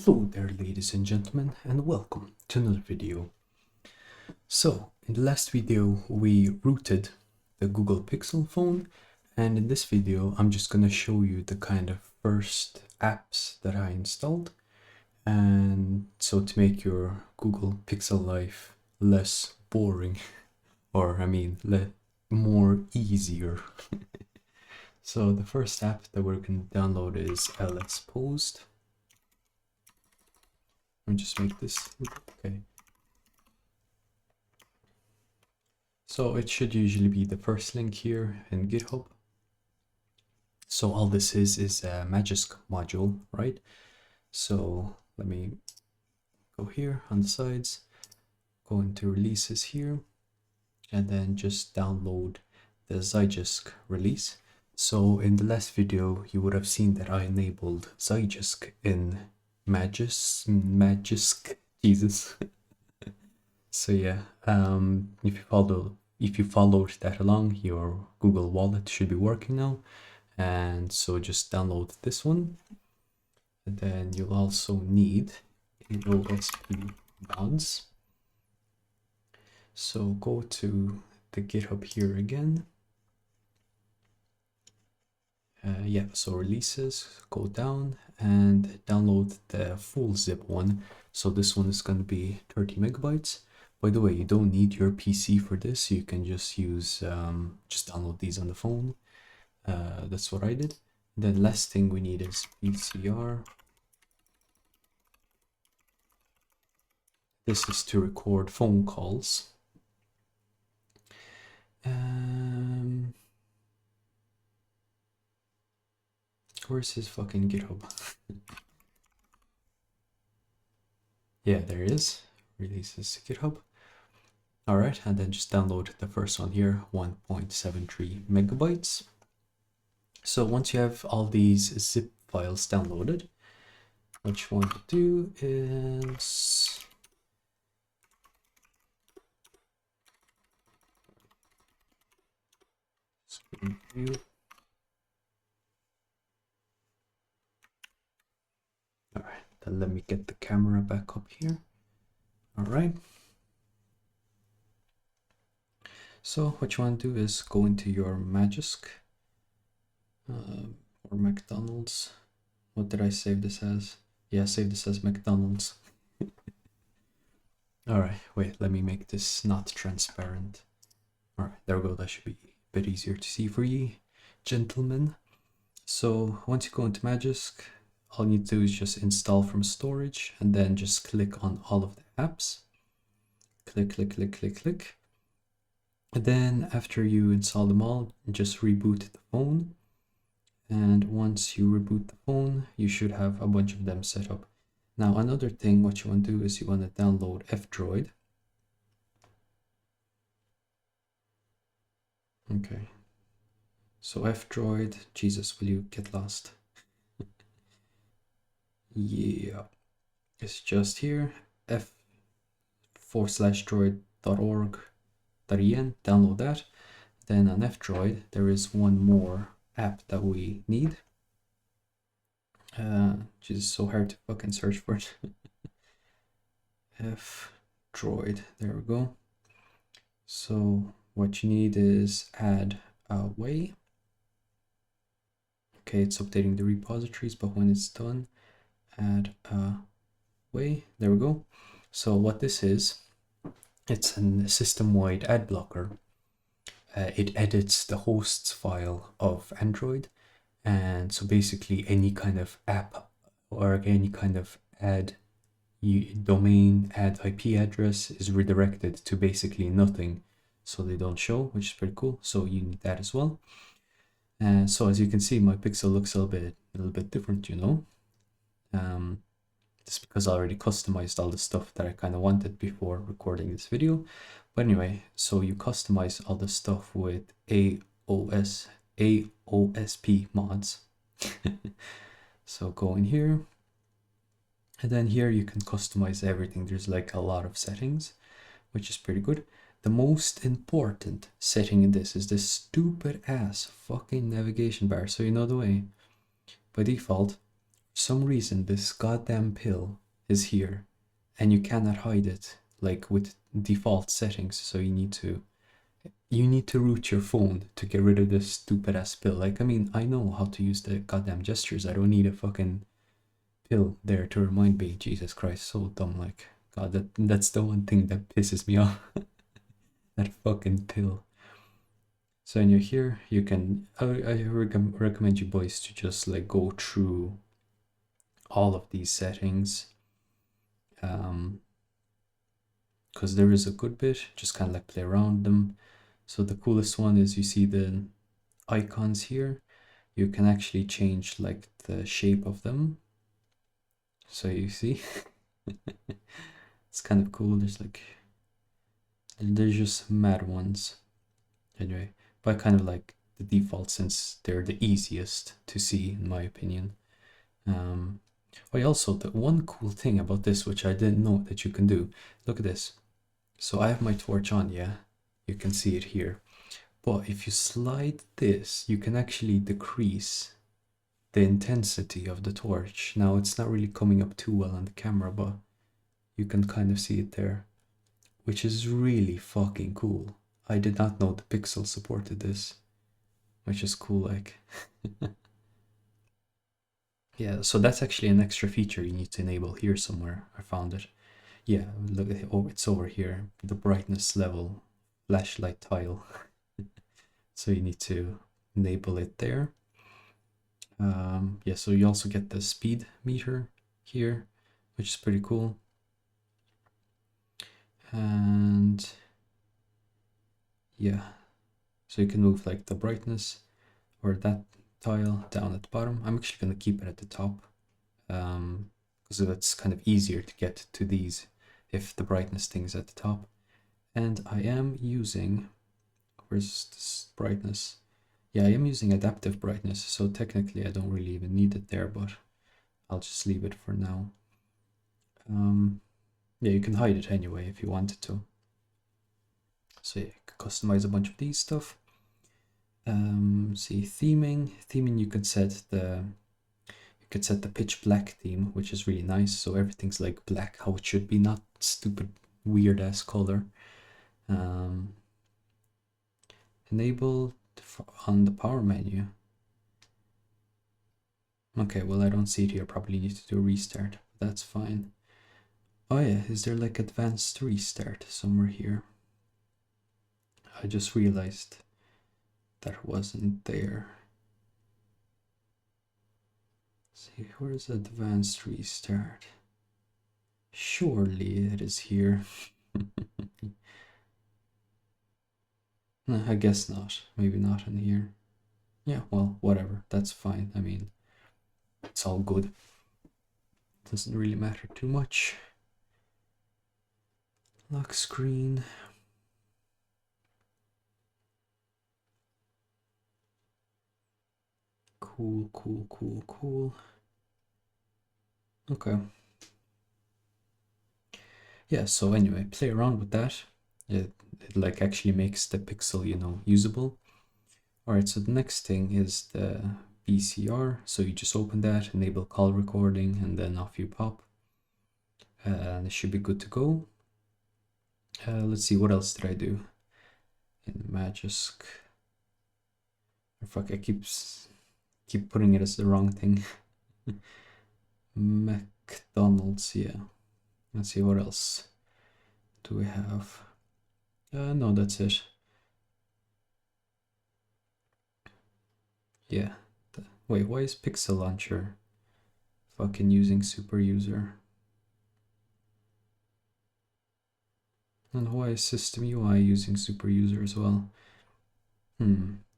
Hello there, ladies and gentlemen, and welcome to another video. So, in the last video, we rooted the Google Pixel phone, and in this video, I'm just gonna show you the kind of first apps that I installed, and so to make your Google Pixel life less boring, or I mean, more easier. So the first app that we're gonna download is LS Post. Let me just make this okay. So it should usually be the first link here in GitHub. So all this is a Magisk module, right? So let me go here on the sides, go into releases here, and then just download the Zygisk release. So in the last video, you would have seen that I enabled Zygisk in Magisk, Jesus. So yeah, if you followed that along, your Google Wallet should be working now. And so just download this one. And then you'll also need AOSP mods. So go to the GitHub here again. Yeah, so releases, go down and download the full zip one. So this one is going to be 30 megabytes. By the way, you don't need your PC for this. You can just use, just download these on the phone. That's what I did. The last thing we need is PCR. This is to record phone calls. Where's his fucking GitHub? Yeah, there it is. Releases to GitHub. All right, and then just download the first one here, 1.73 megabytes. So once you have all these zip files downloaded, what you want to do is screen view. All right, then let me get the camera back up here. All right. So what you want to do is go into your Magisk or McDonald's. What did I save this as? Yeah, save this as McDonald's. All right, wait, let me make this not transparent. All right, there we go. That should be a bit easier to see for you, gentlemen. So once you go into Magisk, all you need to do is just install from storage and then just click on all of the apps. Click, click, click, click, click. And then after you install them all, just reboot the phone. And once you reboot the phone, you should have a bunch of them set up. Now, another thing, what you want to do is you want to download F-Droid. Okay. So F-Droid, Jesus, will you get lost? Yeah, it's just here, f/droid.org.en, download that. Then on F-Droid, there is one more app that we need. Which is so hard to fucking search for it. F-Droid, there we go. So what you need is add a way. Okay, it's updating the repositories, but when it's done, add a way. There we go. So what this is, it's a system-wide ad blocker. It edits the hosts file of Android, and so basically any kind of app or any kind of ad domain ad IP address is redirected to basically nothing, so they don't show, which is pretty cool. So you need that as well. And so as you can see, my Pixel looks a little bit different, you know. Just because I already customized all the stuff that I kind of wanted before recording this video. But anyway, so you customize all the stuff with AOSP mods. So go in here, and then here you can customize everything. There's like a lot of settings, which is pretty good. The most important setting in this is this stupid ass fucking navigation bar. So you know the way. By default, some reason this goddamn pill is here and you cannot hide it like with default settings, so you need to root your phone to get rid of this stupid ass pill. Like, I mean, I know how to use the goddamn gestures. I don't need a fucking pill there to remind me. Jesus Christ, so dumb. Like, God, that's the one thing that pisses me off. That fucking pill. So when you're here, you can, I recommend you boys to just like go through all of these settings, because there is a good bit, just kind of like play around them. So the coolest one is, you see the icons here, you can actually change like the shape of them. So you see, it's kind of cool. There's just mad ones. Anyway, but I kind of like the default since they're the easiest to see in my opinion. Oh, also, the one cool thing about this, which I didn't know that you can do, look at this. So I have my torch on, yeah, you can see it here. But if you slide this, you can actually decrease the intensity of the torch. Now it's not really coming up too well on the camera, but you can kind of see it there, which is really fucking cool. I did not know the Pixel supported this, which is cool, like. Yeah, so that's actually an extra feature you need to enable here somewhere. I found it. Yeah, look at it. Oh, it's over here. The brightness level flashlight tile. So you need to enable it there. Yeah, so you also get the speed meter here, which is pretty cool. And yeah, so you can move like the brightness or that tile down at the bottom. I'm actually going to keep it at the top, because it's kind of easier to get to these if the brightness thing is at the top. And I am using, where's this brightness? Yeah, I am using adaptive brightness, so technically I don't really even need it there, but I'll just leave it for now. Yeah, you can hide it anyway if you wanted to. So yeah, you can customize a bunch of these stuff. See, theming you could set the pitch black theme, which is really nice, so everything's like black how it should be, not stupid weird ass color. Enable on the power menu. Okay, well, I don't see it here. Probably need to do a restart. That's fine. Oh yeah, is there like advanced restart somewhere here? I just realized that wasn't there. Let's see, where's advanced restart? Surely it is here. I guess not. Maybe not in here. Yeah, well, whatever. That's fine. I mean, it's all good. Doesn't really matter too much. Lock screen. Cool, cool, cool, cool. Okay. Yeah, so anyway, play around with that. It like actually makes the pixel, you know, usable. Alright, so the next thing is the VCR. So you just open that, enable call recording, and then off you pop. And it should be good to go. Let's see, what else did I do in Magisk? Oh, fuck, I keep putting it as the wrong thing. McDonald's, yeah. Let's see, what else do we have? No, that's it. Yeah. Wait, why is Pixel Launcher fucking using super user? And why is System UI using super user as well?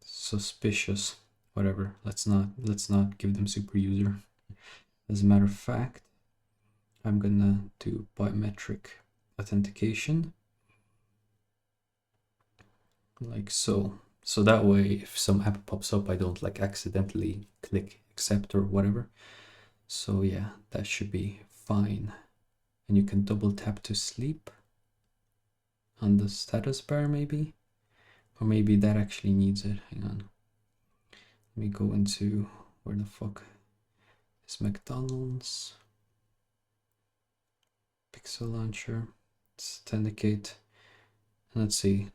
Suspicious. Whatever. Let's not give them super user. As a matter of fact, I'm gonna do biometric authentication. Like so. So that way, if some app pops up, I don't like accidentally click accept or whatever. So yeah, that should be fine. And you can double tap to sleep on the status bar maybe, or maybe that actually needs it. Hang on, let me go into, where the fuck is McDonald's. Pixel launcher. Let's authenticate. Let's see.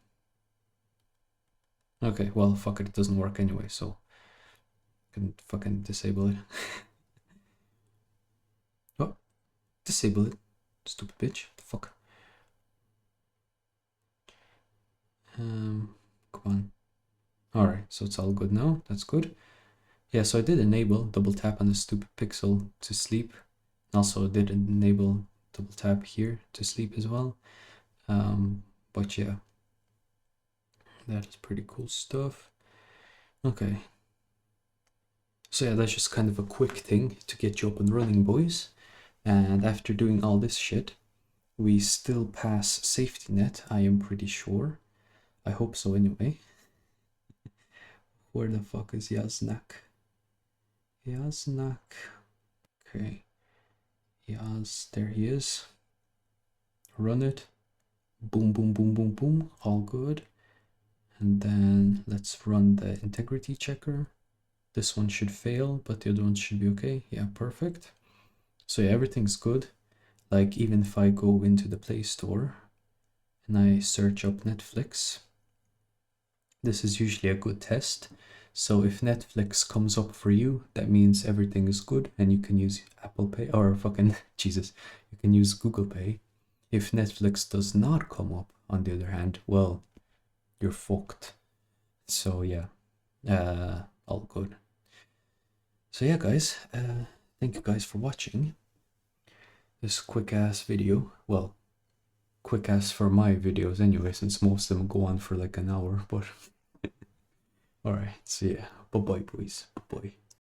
Okay, well, fuck it, it doesn't work anyway, so I can fucking disable it. Oh, disable it. Stupid bitch. What the fuck? Come on. Alright, so it's all good now. That's good. Yeah, so I did enable double tap on the stupid pixel to sleep. Also did enable double tap here to sleep as well. But yeah, that is pretty cool stuff. Okay. So yeah, that's just kind of a quick thing to get you up and running, boys. And after doing all this shit, we still pass safety net, I am pretty sure. I hope so anyway. Where the fuck is Yaznak? Yaznak. Okay. Yaz, there he is. Run it. Boom, boom, boom, boom, boom. All good. And then let's run the integrity checker. This one should fail, but the other one should be okay. Yeah, perfect. So yeah, everything's good. Like even if I go into the Play Store and I search up Netflix, this is usually a good test. So if Netflix comes up for you, that means everything is good and you can use Apple Pay or fucking Jesus, you can use Google Pay. If Netflix does not come up, on the other hand, well, you're fucked. So yeah, all good. So yeah, guys, thank you guys for watching this quick ass video. Well, quick ass for my videos anyway, since most of them go on for like an hour, but all right, so yeah, bye bye boys, bye bye.